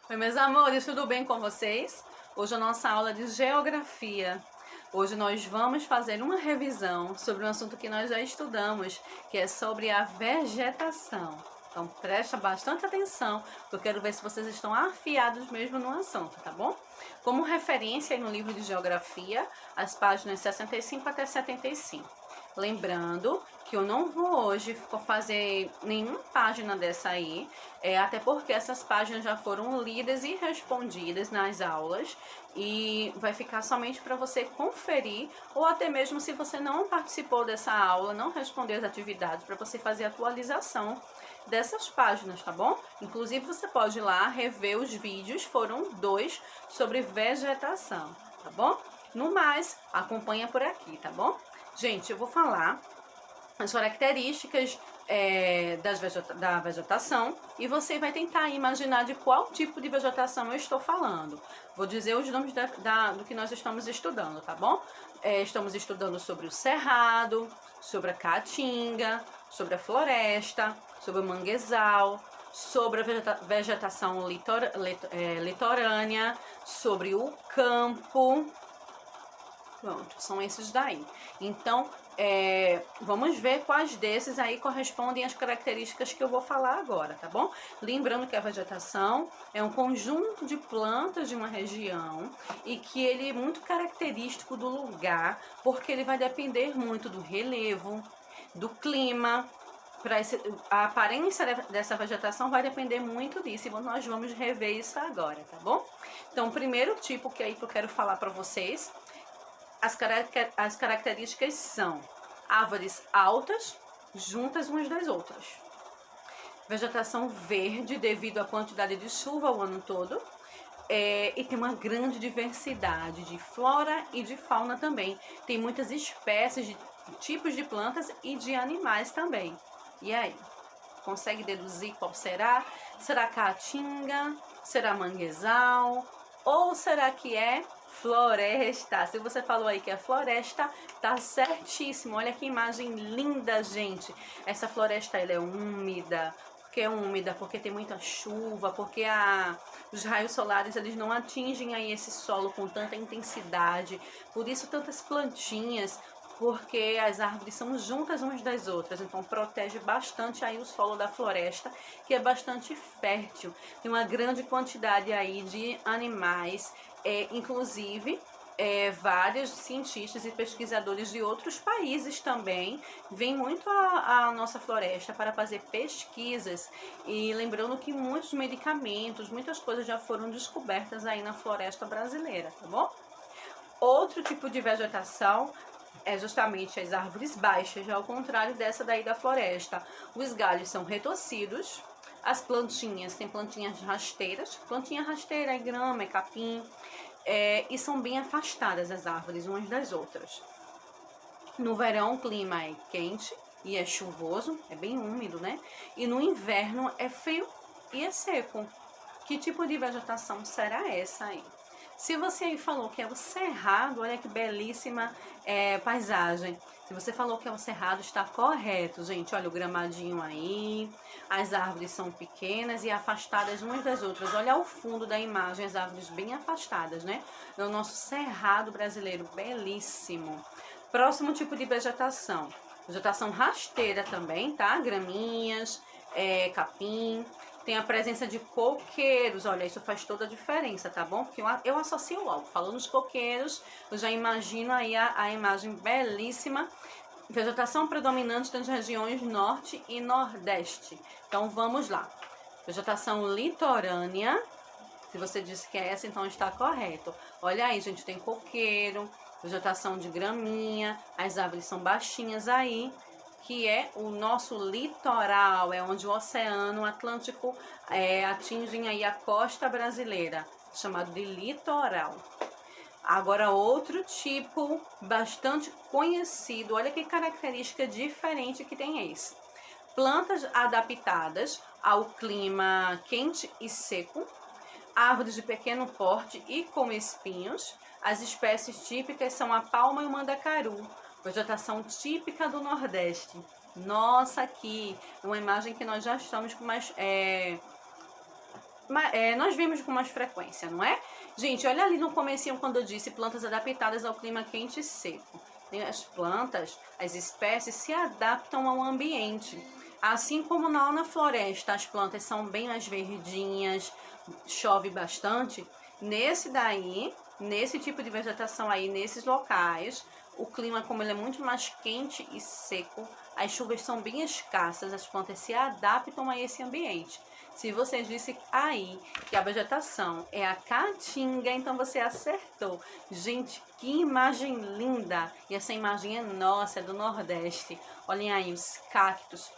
Oi, meus amores, tudo bem com vocês? Hoje é a nossa aula de geografia. Hoje nós vamos fazer uma revisão sobre um assunto que nós já estudamos, que é sobre a vegetação. Então presta bastante atenção, porque eu quero ver se vocês estão afiados mesmo no assunto, tá bom? Como referência aí no livro de geografia, as páginas 65 até 75. Lembrando que eu não vou hoje fazer nenhuma página dessa aí, até porque essas páginas já foram lidas e respondidas nas aulas e vai ficar somente para você conferir, ou até mesmo se você não participou dessa aula, não respondeu as atividades, para você fazer a atualização dessas páginas, tá bom? Inclusive você pode ir lá rever os vídeos, foram 2 sobre vegetação, tá bom? No mais, acompanha por aqui, tá bom? Gente, eu vou falar as características da vegetação e você vai tentar imaginar de qual tipo de vegetação eu estou falando. Vou dizer os nomes do que nós estamos estudando, tá bom? Estamos estudando sobre o cerrado, sobre a caatinga, sobre a floresta, sobre o manguezal, sobre a vegetação litorânea, sobre o campo. Pronto, são esses daí. Então, vamos ver quais desses aí correspondem às características que eu vou falar agora, tá bom? Lembrando que a vegetação é um conjunto de plantas de uma região e que ele é muito característico do lugar, porque ele vai depender muito do relevo, do clima. A aparência dessa vegetação vai depender muito disso, e nós vamos rever isso agora, tá bom? Então, o primeiro tipo que eu quero falar para vocês, as características são árvores altas, juntas umas das outras. Vegetação verde devido à quantidade de chuva o ano todo. E tem uma grande diversidade de flora e de fauna também. Tem muitas espécies de tipos de plantas e de animais também. E aí? Consegue deduzir qual será? Será caatinga? Será manguezal? Ou será que é floresta? Se você falou aí que é floresta, tá certíssimo. Olha que imagem linda, gente. Essa floresta, ela é úmida. Porque é úmida, porque tem muita chuva, porque os raios solares eles não atingem aí esse solo com tanta intensidade. Por isso tantas plantinhas, porque as árvores são juntas umas das outras, então protege bastante aí o solo da floresta, que é bastante fértil. Tem uma grande quantidade aí de animais, inclusive vários cientistas e pesquisadores de outros países também vêm muito à nossa floresta para fazer pesquisas, e lembrando que muitos medicamentos, muitas coisas já foram descobertas aí na floresta brasileira, tá bom? Outro tipo de vegetação é justamente as árvores baixas, ao contrário dessa daí da floresta. Os galhos são retorcidos, as plantinhas, tem plantinhas rasteiras, plantinha rasteira é grama, é capim, e são bem afastadas as árvores umas das outras. No verão o clima é quente e é chuvoso, é bem úmido, né? E no inverno é frio e é seco. Que tipo de vegetação será essa aí? Se você aí falou que é o cerrado, olha que belíssima paisagem. Se você falou que é o cerrado, está correto, gente. Olha o gramadinho aí, as árvores são pequenas e afastadas umas das outras. Olha ao fundo da imagem, as árvores bem afastadas, né? É o nosso cerrado brasileiro, belíssimo. Próximo tipo de vegetação. Vegetação rasteira também, tá? Graminhas, capim. Tem a presença de coqueiros, olha, isso faz toda a diferença, tá bom? Porque eu associo logo, falando nos coqueiros, eu já imagino aí a imagem belíssima. Vegetação predominante nas regiões norte e nordeste. Então vamos lá. Vegetação litorânea, se você disse que é essa, então está correto. Olha aí, gente, tem coqueiro, vegetação de graminha, as árvores são baixinhas aí, que é o nosso litoral, é onde o Oceano Atlântico atinge aí a costa brasileira, chamado de litoral. Agora, outro tipo bastante conhecido, olha que característica diferente que tem esse. Plantas adaptadas ao clima quente e seco, árvores de pequeno porte e com espinhos. As espécies típicas são a palma e o mandacaru, vegetação típica do Nordeste. Nossa, aqui uma imagem que nós já estamos com mais nós vemos com mais frequência, não é? Gente, olha ali no comecinho quando eu disse plantas adaptadas ao clima quente e seco. As plantas, as espécies se adaptam ao ambiente. Assim como na floresta as plantas são bem mais verdinhas, chove bastante, nesse tipo de vegetação aí, nesses locais, o clima, como ele é muito mais quente e seco, as chuvas são bem escassas, as plantas se adaptam a esse ambiente. Se você disse aí que a vegetação é a caatinga, então você acertou. Gente, que imagem linda! E essa imagem é nossa, é do Nordeste. Olhem aí os cactos.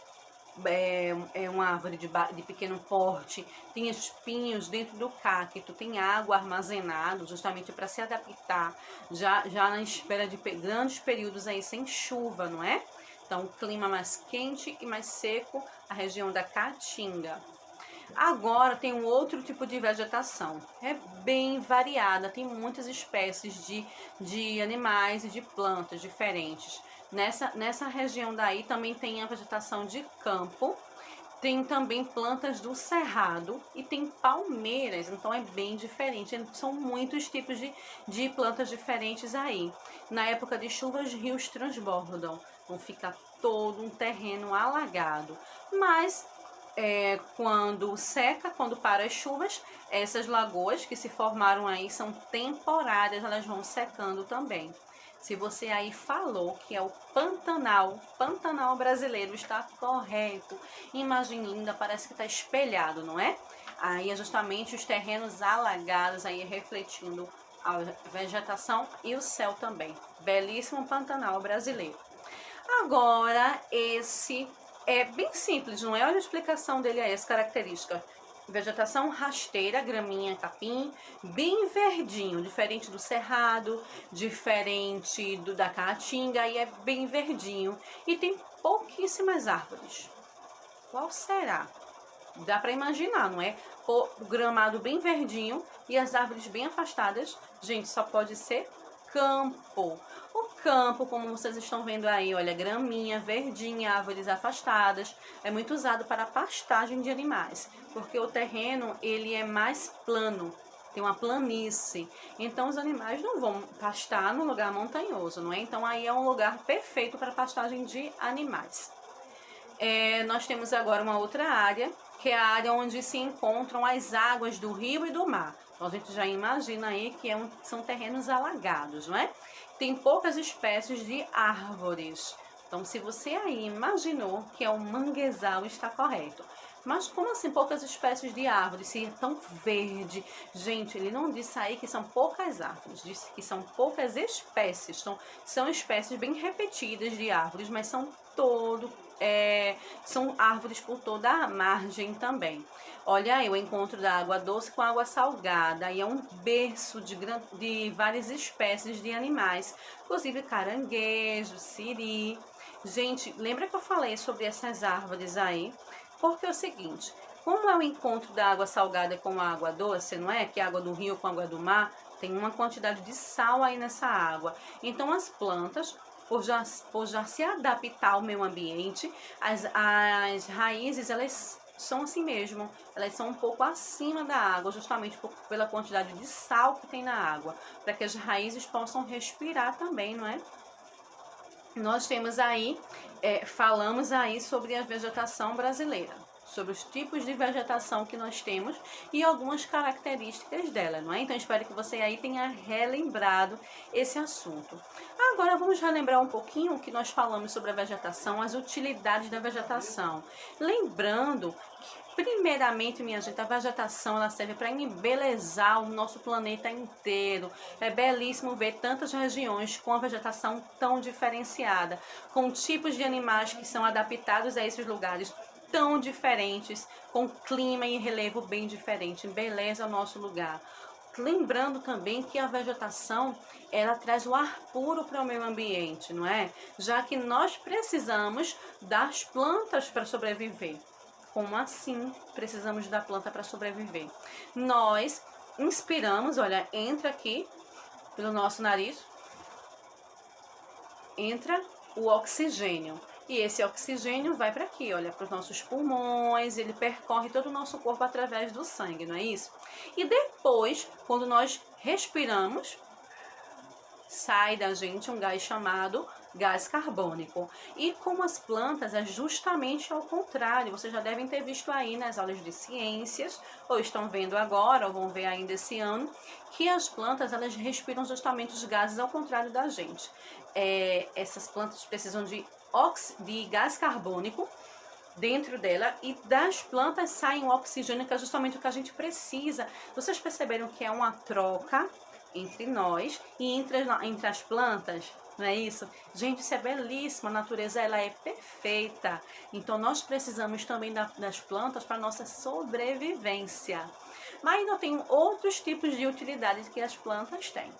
É uma árvore de pequeno porte, tem espinhos dentro do cacto, tem água armazenada justamente para se adaptar, já na espera de grandes períodos aí sem chuva, não é? Então, clima mais quente e mais seco, a região da Caatinga. Agora tem um outro tipo de vegetação, é bem variada, tem muitas espécies de animais e de plantas diferentes. Nessa região daí também tem a vegetação de campo, tem também plantas do cerrado e tem palmeiras, então é bem diferente. São muitos tipos de plantas diferentes aí. Na época de chuva, os rios transbordam, então fica todo um terreno alagado. Mas quando seca, quando para as chuvas, essas lagoas que se formaram aí são temporárias, elas vão secando também. Se você aí falou que é o Pantanal brasileiro, está correto. Imagem linda, parece que está espelhado, não é? Aí é justamente os terrenos alagados aí refletindo a vegetação e o céu também. Belíssimo Pantanal brasileiro. Agora, esse é bem simples, não é? Olha a explicação dele aí, essa característica. Vegetação rasteira, graminha, capim, bem verdinho, diferente do cerrado, diferente da caatinga, e é bem verdinho. E tem pouquíssimas árvores. Qual será? Dá para imaginar, não é? O gramado bem verdinho e as árvores bem afastadas. Gente, só pode ser campo. O campo, como vocês estão vendo aí, olha, graminha, verdinha, árvores afastadas, é muito usado para pastagem de animais, porque o terreno, ele é mais plano, tem uma planície, então os animais não vão pastar num lugar montanhoso, não é? Então aí é um lugar perfeito para pastagem de animais. Nós temos agora uma outra área, que é a área onde se encontram as águas do rio e do mar. Então a gente já imagina aí que são terrenos alagados, não é? Tem poucas espécies de árvores. Então, se você aí imaginou que é um manguezal, está correto. Mas como assim poucas espécies de árvores, se é tão verde? Gente, ele não disse aí que são poucas árvores, disse que são poucas espécies. Então, são espécies bem repetidas de árvores, mas são são árvores por toda a margem também. Olha aí o encontro da água doce com a água salgada. E é um berço de várias espécies de animais, inclusive caranguejo, siri. Gente, lembra que eu falei sobre essas árvores aí? Porque é o seguinte, como é o encontro da água salgada com a água doce, não é? Que é a água do rio com a água do mar, tem uma quantidade de sal aí nessa água. Então as plantas, por já se adaptar ao meio ambiente, as raízes, elas são assim mesmo, elas são um pouco acima da água, justamente pela quantidade de sal que tem na água, para que as raízes possam respirar também, não é? Nós temos aí, falamos aí sobre a vegetação brasileira, sobre os tipos de vegetação que nós temos e algumas características dela, não é? Então, espero que você aí tenha relembrado esse assunto. Agora, vamos relembrar um pouquinho o que nós falamos sobre a vegetação, as utilidades da vegetação. Lembrando que, primeiramente, minha gente, a vegetação ela serve para embelezar o nosso planeta inteiro. É belíssimo ver tantas regiões com a vegetação tão diferenciada, com tipos de animais que são adaptados a esses lugares tão diferentes, com clima e relevo bem diferente, embeleza o nosso lugar. Lembrando também que a vegetação, ela traz o ar puro para o meio ambiente, não é? Já que nós precisamos das plantas para sobreviver. Como assim precisamos da planta para sobreviver? Nós inspiramos, olha, entra aqui pelo nosso nariz, entra o oxigênio. E esse oxigênio vai para aqui, olha, para os nossos pulmões, ele percorre todo o nosso corpo através do sangue, não é isso? E depois, quando nós respiramos, sai da gente um gás chamado gás carbônico. E com as plantas é justamente ao contrário. Vocês já devem ter visto aí nas aulas de ciências, ou estão vendo agora, ou vão ver ainda esse ano, que as plantas elas respiram justamente os gases ao contrário da gente. Essas plantas precisam de gás carbônico dentro dela, e das plantas sai um oxigênio, que é justamente o que a gente precisa. Vocês perceberam que é uma troca entre nós e entre as plantas, não é isso? Gente, isso é belíssimo, a natureza ela é perfeita. Então nós precisamos também das plantas para nossa sobrevivência. Mas ainda tem outros tipos de utilidades que as plantas têm.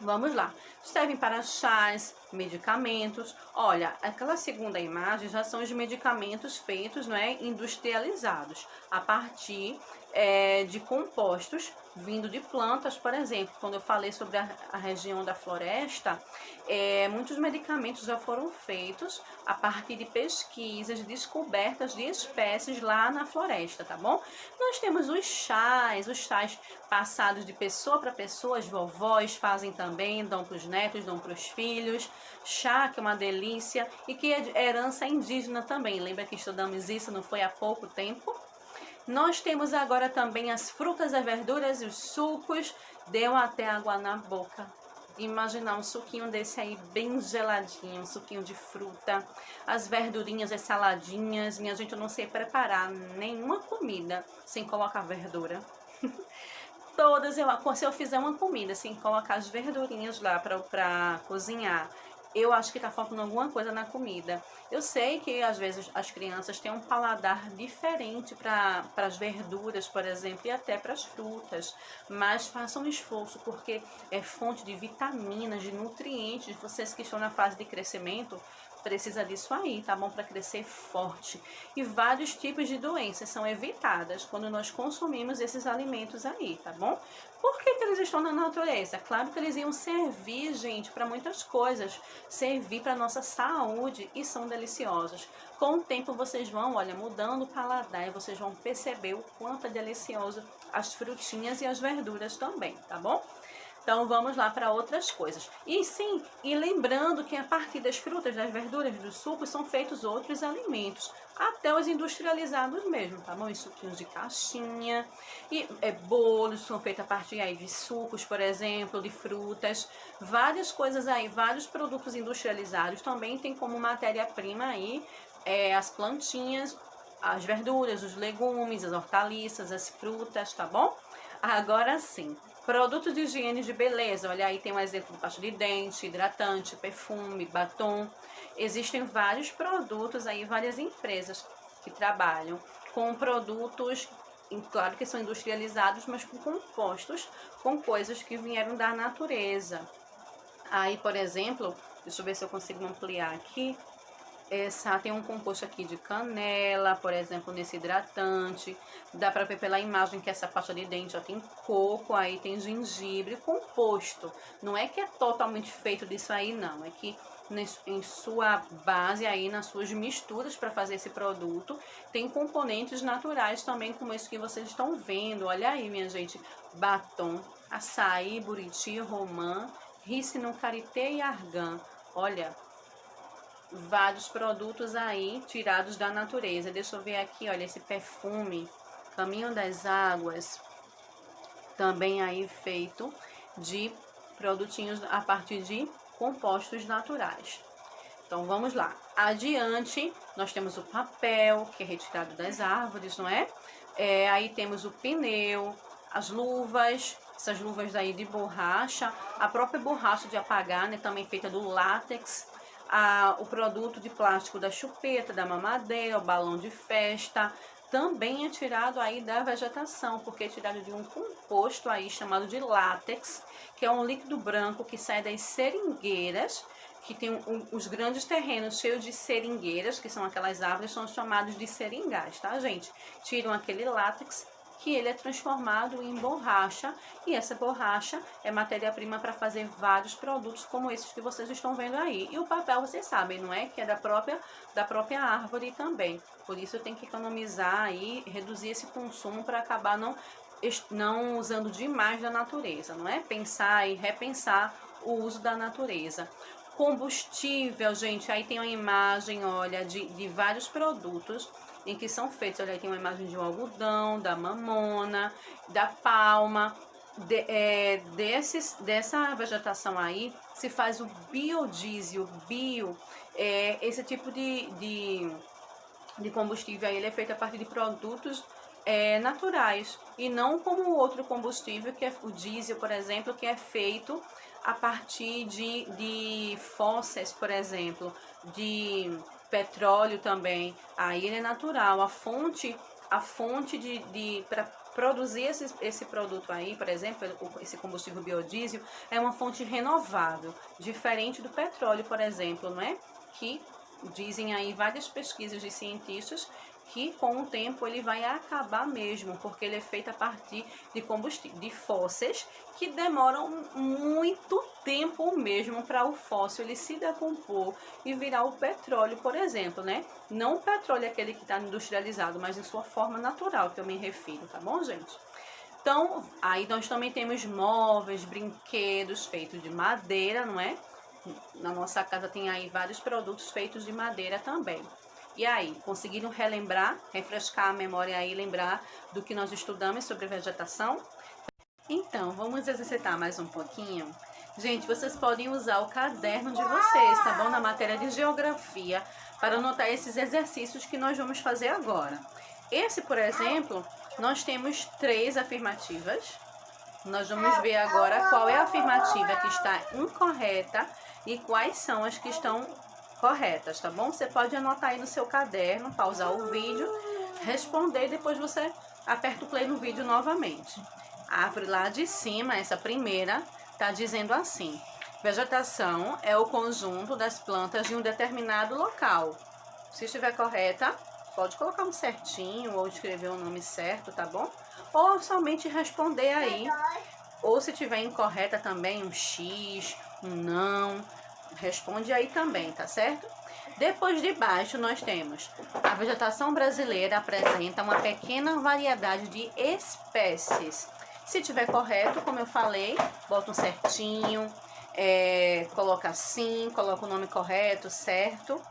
Vamos lá. Servem para chás, medicamentos. Olha, aquela segunda imagem já são os medicamentos feitos, não é, industrializados, a partir de compostos vindo de plantas, por exemplo. Quando eu falei sobre a região da floresta, muitos medicamentos já foram feitos a partir de pesquisas, descobertas de espécies lá na floresta, tá bom? Nós temos os chás passados de pessoa para pessoa, as vovós fazem também, dão para os netos, dão para os filhos. Chá, que é uma delícia, e que é herança indígena também. Lembra que estudamos isso, não foi há pouco tempo? Nós temos agora também as frutas, as verduras e os sucos. Deu até água na boca. Imaginar um suquinho desse aí bem geladinho, um suquinho de fruta, as verdurinhas, as saladinhas. Minha gente, eu não sei preparar nenhuma comida sem colocar verdura. Se eu fizer uma comida sem colocar as verdurinhas lá para cozinhar, eu acho que tá faltando alguma coisa na comida. Eu sei que às vezes as crianças têm um paladar diferente para as verduras, por exemplo, e até para as frutas, mas façam um esforço, porque é fonte de vitaminas, de nutrientes. Vocês que estão na fase de crescimento, precisa disso aí, tá bom? Para crescer forte. E vários tipos de doenças são evitadas quando nós consumimos esses alimentos aí, tá bom? Por que eles estão na natureza? Claro que eles iam servir, gente, para muitas coisas. Servir para nossa saúde e são deliciosos. Com o tempo vocês vão, olha, mudando o paladar e vocês vão perceber o quanto é delicioso as frutinhas e as verduras também, tá bom? Então vamos lá para outras coisas. E sim, e lembrando que a partir das frutas, das verduras, dos sucos são feitos outros alimentos, até os industrializados mesmo, tá bom? Os suquinhos de caixinha, e bolos são feitos a partir aí de sucos, por exemplo, de frutas, várias coisas aí, vários produtos industrializados também tem como matéria-prima aí as plantinhas, as verduras, os legumes, as hortaliças, as frutas, tá bom? Agora sim. Produtos de higiene de beleza, olha aí tem um exemplo de pasta de dente, hidratante, perfume, batom. Existem vários produtos aí, várias empresas que trabalham com produtos, claro que são industrializados, mas com compostos, com coisas que vieram da natureza. Aí, por exemplo, deixa eu ver se eu consigo ampliar aqui. Tem um composto aqui de canela, por exemplo, nesse hidratante. Dá pra ver pela imagem que essa pasta de dente já tem coco, aí tem gengibre, composto. Não é que é totalmente feito disso aí, não. É que em sua base aí, nas suas misturas para fazer esse produto, tem componentes naturais também, como esse que vocês estão vendo. Olha aí, minha gente. Batom, açaí, buriti, romã, rícino, karité e argan. Olha, vários produtos aí tirados da natureza. Deixa eu ver aqui, olha, esse perfume Caminho das Águas, também aí feito de produtinhos a partir de compostos naturais. Então vamos lá. Adiante, nós temos o papel, que é retirado das árvores, não é? Aí temos o pneu, as luvas, essas luvas daí de borracha, a própria borracha de apagar, né, também feita do látex. O produto de plástico da chupeta, da mamadeira, o balão de festa, também é tirado aí da vegetação, porque é tirado de um composto aí chamado de látex, que é um líquido branco que sai das seringueiras, que tem os grandes terrenos cheios de seringueiras, que são aquelas árvores, são chamados de seringais, tá, gente? Tiram aquele látex, que ele é transformado em borracha, e essa borracha é matéria-prima para fazer vários produtos como esses que vocês estão vendo aí. E o papel, vocês sabem, não é? Que é da própria árvore também. Por isso tem que economizar aí, reduzir esse consumo para acabar não usando demais da natureza, não é? Pensar e repensar o uso da natureza. Combustível, gente, aí tem uma imagem, olha, de vários produtos em que são feitos. Olha, aí tem uma imagem de um algodão, da mamona, da palma. Dessa vegetação aí se faz o biodiesel, esse tipo de combustível aí, ele é feito a partir de produtos naturais, e não como o outro combustível, que é o diesel, por exemplo, que é feito a partir de fósseis, por exemplo, de petróleo também. Aí ele é natural, a fonte para produzir esse produto aí, por exemplo, esse combustível biodiesel, é uma fonte renovável, diferente do petróleo, por exemplo, não é? Que dizem aí várias pesquisas de cientistas que com o tempo ele vai acabar mesmo, porque ele é feito a partir de combustível, de fósseis, que demoram muito tempo mesmo para o fóssil ele se decompor e virar o petróleo, por exemplo, né? Não o petróleo aquele que está industrializado, mas em sua forma natural, que eu me refiro, tá bom, gente? Então, aí nós também temos móveis, brinquedos feitos de madeira, não é? Na nossa casa tem aí vários produtos feitos de madeira também. E aí, conseguiram relembrar, refrescar a memória aí, lembrar do que nós estudamos sobre vegetação? Então, vamos exercitar mais um pouquinho? Gente, vocês podem usar o caderno de vocês, tá bom? Na matéria de geografia, para anotar esses exercícios que nós vamos fazer agora. Esse, por exemplo, nós temos 3 afirmativas. Nós vamos ver agora qual é a afirmativa que está incorreta e quais são as que estão corretas, tá bom? Você pode anotar aí no seu caderno, pausar o vídeo, responder e depois você aperta o play no vídeo novamente. A árvore lá de cima, essa primeira, está dizendo assim: vegetação é o conjunto das plantas de um determinado local. Se estiver correta, pode colocar um certinho ou escrever o nome certo, tá bom? Ou somente responder aí. Ou se tiver incorreta também, um X, um não, responde aí também, tá certo? Depois de baixo nós temos: a vegetação brasileira apresenta uma pequena variedade de espécies. Se tiver correto, como eu falei, bota um certinho, coloca assim, coloca o nome correto, certo?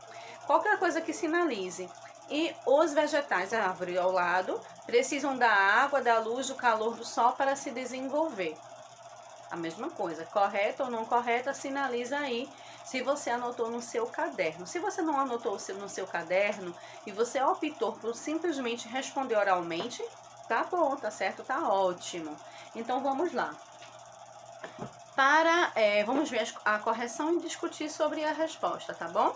Qualquer coisa que sinalize. E os vegetais, a árvore ao lado, precisam da água, da luz, do calor do sol para se desenvolver. A mesma coisa, correta ou não correta, sinaliza aí se você anotou no seu caderno. Se você não anotou no seu caderno e você optou por simplesmente responder oralmente, tá bom, tá certo, tá ótimo. Então vamos lá. Vamos ver a correção e discutir sobre a resposta, tá bom?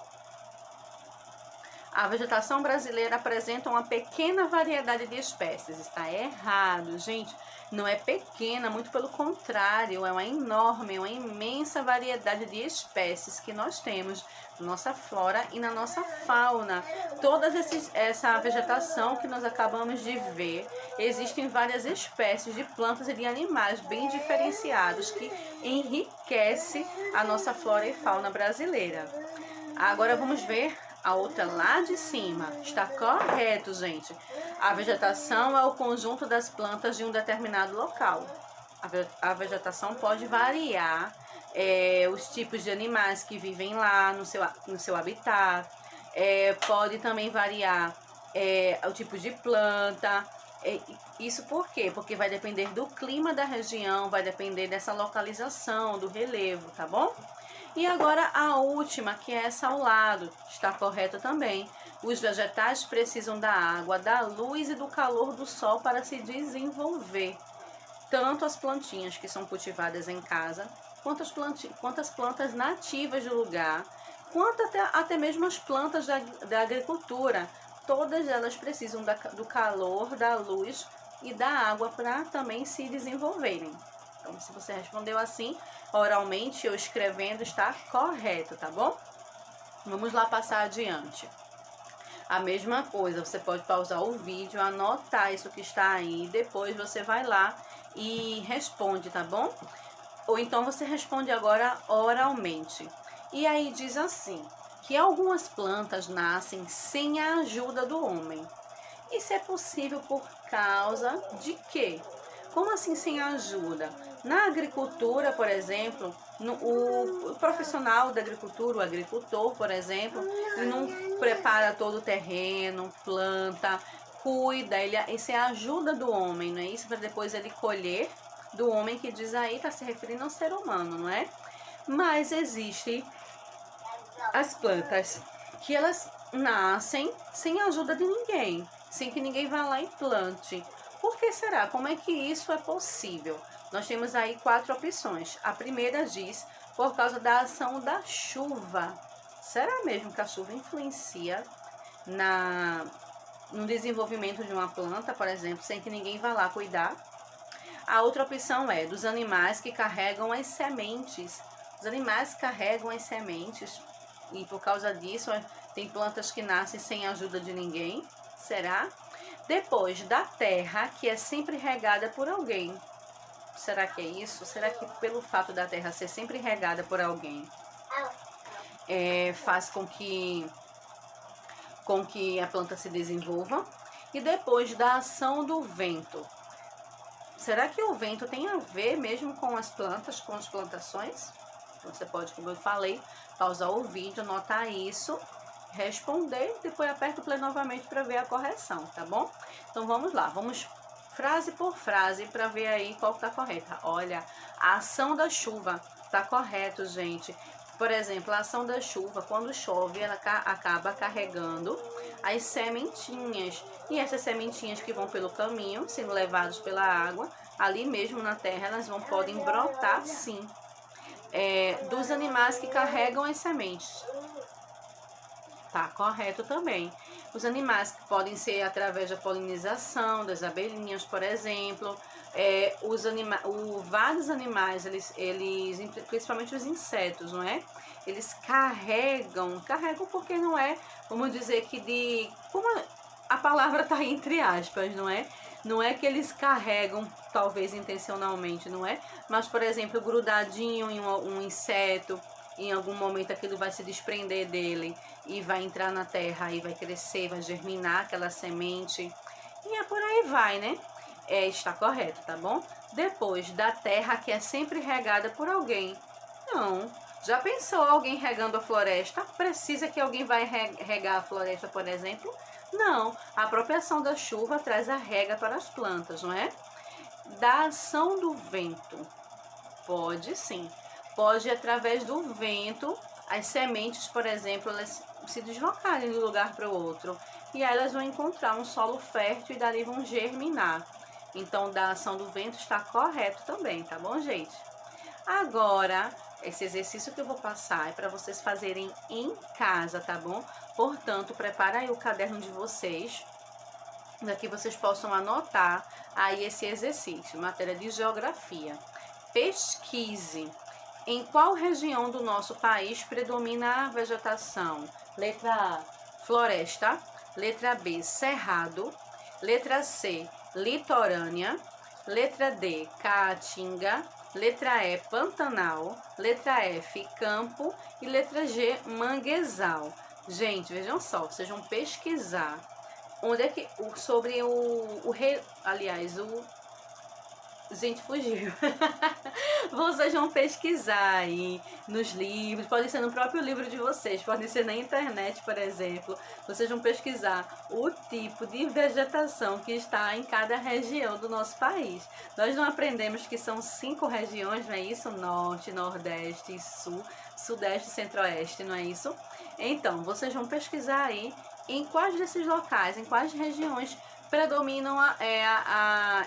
A vegetação brasileira apresenta uma pequena variedade de espécies. Está errado, gente. Não é pequena, muito pelo contrário, é uma enorme, uma imensa variedade de espécies que nós temos na nossa flora e na nossa fauna. Toda essa vegetação que nós acabamos de ver, existem várias espécies de plantas e de animais bem diferenciados que enriquecem a nossa flora e fauna brasileira. Agora vamos ver a outra lá de cima. Está correto, gente. A vegetação é o conjunto das plantas de um determinado local. A vegetação pode variar os tipos de animais que vivem lá no seu habitat. Pode também variar o tipo de planta. Isso por quê? Porque vai depender do clima da região, vai depender dessa localização, do relevo, tá bom? E agora a última, que é essa ao lado, está correta também. Os vegetais precisam da água, da luz e do calor do sol para se desenvolver. Tanto as plantinhas que são cultivadas em casa, quanto as plantas nativas do lugar, quanto até mesmo as plantas da agricultura. Todas elas precisam do calor, da luz e da água para também se desenvolverem. Então, se você respondeu assim, oralmente ou escrevendo, está correto, tá bom? Vamos lá passar adiante. A mesma coisa, você pode pausar o vídeo, anotar isso que está aí, depois você vai lá e responde, tá bom? Ou então você responde agora oralmente. E aí diz assim, que algumas plantas nascem sem a ajuda do homem. Isso é possível por causa de quê? Como assim sem ajuda? Na agricultura, por exemplo, o profissional da agricultura, o agricultor, por exemplo, ele não prepara todo o terreno, planta, cuida, isso é a ajuda do homem, não é isso? Para depois ele colher, do homem que diz aí, está se referindo ao ser humano, não é? Mas existem as plantas que elas nascem sem a ajuda de ninguém, sem que ninguém vá lá e plante. Por que será? Como é que isso é possível? Nós temos aí 4 opções. A primeira diz, por causa da ação da chuva. Será mesmo que a chuva influencia no desenvolvimento de uma planta, por exemplo, sem que ninguém vá lá cuidar? A outra opção é dos animais que carregam as sementes. Os animais carregam as sementes e por causa disso tem plantas que nascem sem a ajuda de ninguém. Será? Depois da terra, que é sempre regada por alguém. Será que é isso? Será que pelo fato da terra ser sempre regada por alguém, faz com que a planta se desenvolva? E depois da ação do vento. Será que o vento tem a ver mesmo com as plantas, com as plantações? Você pode, como eu falei, pausar o vídeo, anotar isso, responder, depois aperta o play novamente para ver a correção, tá bom? Então vamos lá, vamos frase por frase para ver aí qual está correta. Olha, a ação da chuva está correto, gente. Por exemplo, a ação da chuva, quando chove, ela acaba carregando as sementinhas. E essas sementinhas que vão pelo caminho, sendo levadas pela água, ali mesmo na terra, elas podem brotar sim. Dos animais que carregam as sementes. Tá correto também. Os animais que podem ser através da polinização, das abelhinhas, por exemplo. Vários animais, eles, principalmente os insetos, não é? Eles carregam porque não é, vamos dizer que como a palavra tá entre aspas, não é? Não é que eles carregam, talvez intencionalmente, não é? Mas, por exemplo, grudadinho em um inseto, em algum momento aquilo vai se desprender dele e vai entrar na terra e vai crescer, vai germinar aquela semente. E por aí vai, né? Está correto, tá bom? Depois da terra que é sempre regada por alguém. Não. Já pensou alguém regando a floresta? Precisa que alguém vai regar a floresta, por exemplo? Não. A própria ação da chuva traz a rega para as plantas, não é? Da ação do vento. Pode sim. Pode, através do vento, as sementes, por exemplo, elas se deslocarem de um lugar para o outro. E aí elas vão encontrar um solo fértil e dali vão germinar. Então, da ação do vento está correto também, tá bom, gente? Agora, esse exercício que eu vou passar é para vocês fazerem em casa, tá bom? Portanto, prepara aí o caderno de vocês, para que vocês possam anotar aí esse exercício, matéria de geografia. Pesquise em qual região do nosso país predomina a vegetação. Letra A, floresta. Letra B, cerrado. Letra C, litorânea. Letra D, caatinga. Letra E, pantanal. Letra F, campo. E letra G, manguezal. Gente, vejam só, vocês vão pesquisar onde é que sobre gente, fugiu. Vocês vão pesquisar aí nos livros, pode ser no próprio livro de vocês, pode ser na internet, por exemplo. Vocês vão pesquisar o tipo de vegetação que está em cada região do nosso país. Nós não aprendemos que são 5 regiões, não é isso? Norte, Nordeste, Sul, Sudeste e Centro-Oeste, não é isso? Então, vocês vão pesquisar aí em quais desses locais, em quais regiões predominam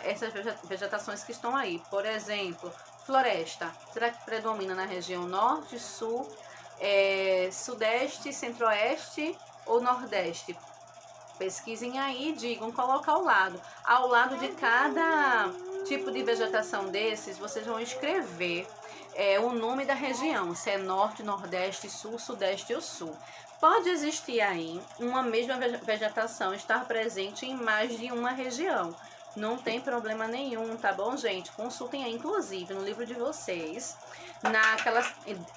essas vegetações que estão aí. Por exemplo, floresta. Será que predomina na região norte, sul, sudeste, centro-oeste ou nordeste? Pesquisem aí, digam, coloca ao lado. Ao lado de cada tipo de vegetação desses, vocês vão escrever o nome da região, se é norte, nordeste, sul, sudeste ou sul. Pode existir aí uma mesma vegetação estar presente em mais de uma região. Não tem problema nenhum, tá bom, gente? Consultem aí, inclusive, no livro de vocês,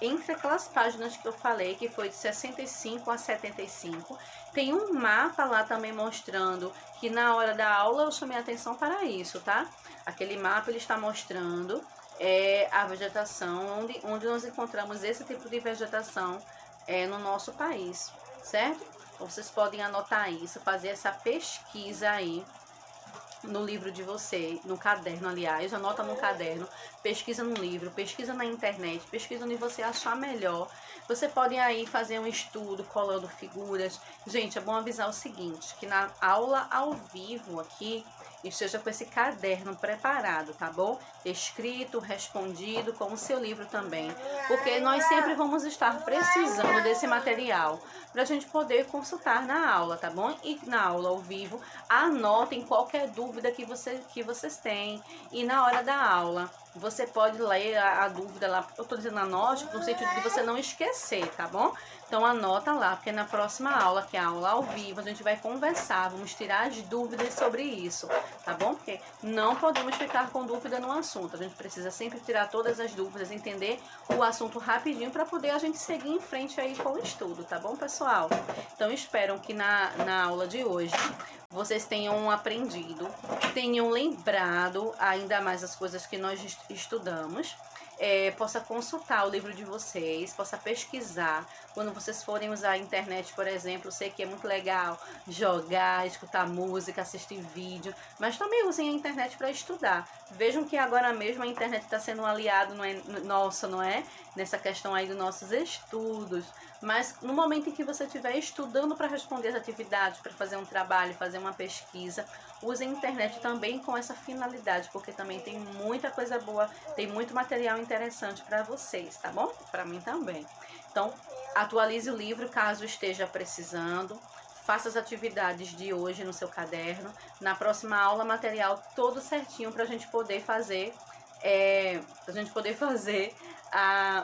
entre aquelas páginas que eu falei, que foi de 65 a 75, tem um mapa lá também mostrando que na hora da aula eu chamei a atenção para isso, tá? Aquele mapa ele está mostrando a vegetação, onde nós encontramos esse tipo de vegetação no nosso país, certo? Então, vocês podem anotar isso, fazer essa pesquisa aí no livro de você, no caderno, aliás, anota no caderno, pesquisa no livro, pesquisa na internet, pesquisa onde você achar melhor. Você pode aí fazer um estudo colando figuras. Gente, é bom avisar o seguinte, que na aula ao vivo aqui, esteja com esse caderno preparado, tá bom? Escrito, respondido, com o seu livro também. Porque nós sempre vamos estar precisando desse material para a gente poder consultar na aula, tá bom? E na aula ao vivo, anotem qualquer dúvida que vocês têm. E na hora da aula, você pode ler a dúvida lá. Eu tô dizendo anote no sentido de você não esquecer, tá bom? Então anota lá, porque na próxima aula, que é a aula ao vivo, a gente vai conversar, vamos tirar as dúvidas sobre isso, tá bom? Porque não podemos ficar com dúvida no assunto. A gente precisa sempre tirar todas as dúvidas, entender o assunto rapidinho para poder a gente seguir em frente aí com o estudo, tá bom, pessoal? Então espero que na aula de hoje vocês tenham aprendido, tenham lembrado ainda mais as coisas que nós estudamos. Possa consultar o livro de vocês, possa pesquisar. Quando vocês forem usar a internet, por exemplo, sei que é muito legal jogar, escutar música, assistir vídeo, mas também usem a internet para estudar. Vejam que agora mesmo a internet está sendo um aliado nosso, não é? Nessa questão aí dos nossos estudos. Mas no momento em que você estiver estudando para responder as atividades, para fazer um trabalho, fazer uma pesquisa, use a internet também com essa finalidade, porque também tem muita coisa boa, tem muito material interessante para vocês, tá bom? Para mim também. Então, atualize o livro caso esteja precisando. Faça as atividades de hoje no seu caderno. Na próxima aula, material todo certinho para a gente poder fazer,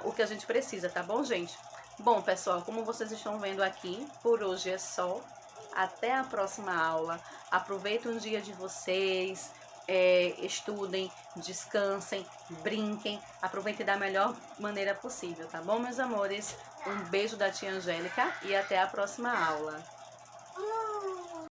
o que a gente precisa, tá bom, gente? Bom, pessoal, como vocês estão vendo aqui, por hoje é só. Até a próxima aula. Aproveitem o dia de vocês, estudem, descansem, brinquem, aproveitem da melhor maneira possível, tá bom, meus amores? Um beijo da tia Angélica e até a próxima aula.